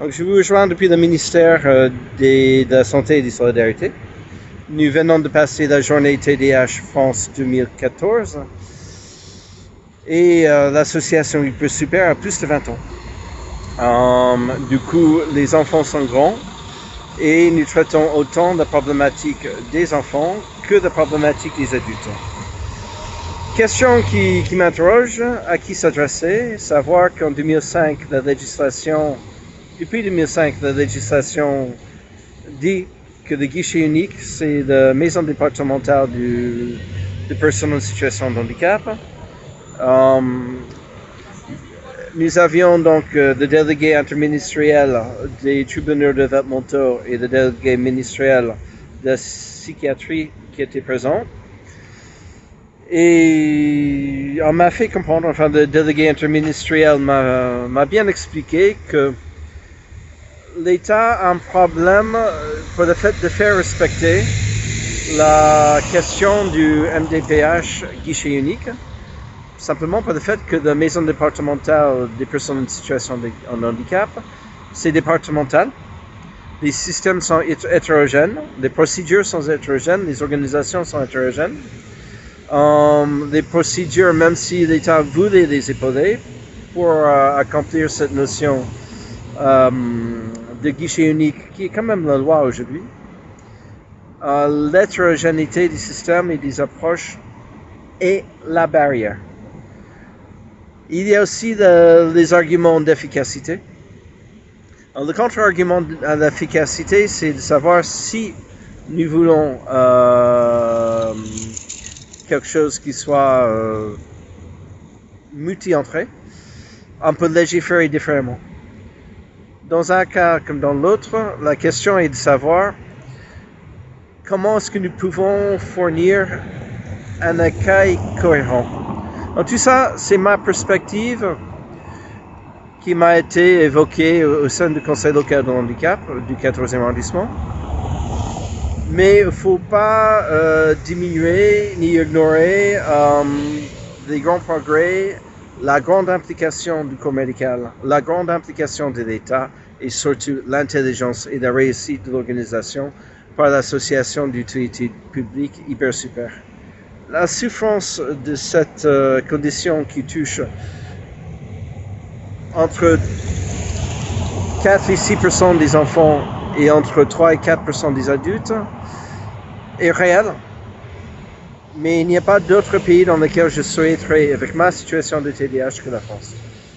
Donc, je vous rejoins depuis le ministère de la Santé et des Solidarités. Nous venons de passer la journée TDAH France 2014 et l'association Hyper Super a plus de 20 ans. Du coup, les enfants sont grands et nous traitons autant de problématiques des enfants que de problématiques des adultes. Question qui m'interroge, à qui s'adresser, savoir qu'en 2005, depuis 2005, la législation dit que le guichet unique, c'est la maison départementale de personnes en situation de handicap. Nous avions donc le délégué interministériel des tribunaux développementaux et le délégué ministériel de la psychiatrie qui était présent. Et on m'a fait comprendre, enfin le délégué interministériel m'a bien expliqué que l'État a un problème pour le fait de faire respecter la question du MDPH guichet unique, simplement pour le fait que la maison départementale des personnes en situation de handicap, c'est départemental. Les systèmes sont hétérogènes, les procédures sont hétérogènes, les organisations sont hétérogènes. Les procédures, même si l'État voulait les épauler pour accomplir cette notion de guichet unique, qui est quand même la loi aujourd'hui, l'hétérogénéité des systèmes et des approches est la barrière. Il y a aussi les arguments d'efficacité. Le contre-argument à l'efficacité, c'est de savoir si nous voulons quelque chose qui soit multi-entrée, on peut légiférer différemment. Dans un cas comme dans l'autre, la question est de savoir comment est-ce que nous pouvons fournir un accueil cohérent. Donc tout ça, c'est ma perspective qui m'a été évoquée au sein du Conseil local de handicap du 14e arrondissement. Mais il ne faut pas diminuer ni ignorer les grands progrès, la grande implication du corps médical, la grande implication de l'État et surtout l'intelligence et la réussite de l'organisation par l'association d'utilité publique Hyper Super. La souffrance de cette condition qui touche entre 4 et 6% des enfants et entre 3 et 4% des adultes est réelle. Mais il n'y a pas d'autre pays dans lequel je souhaiterais, avec ma situation de TDAH, que la France.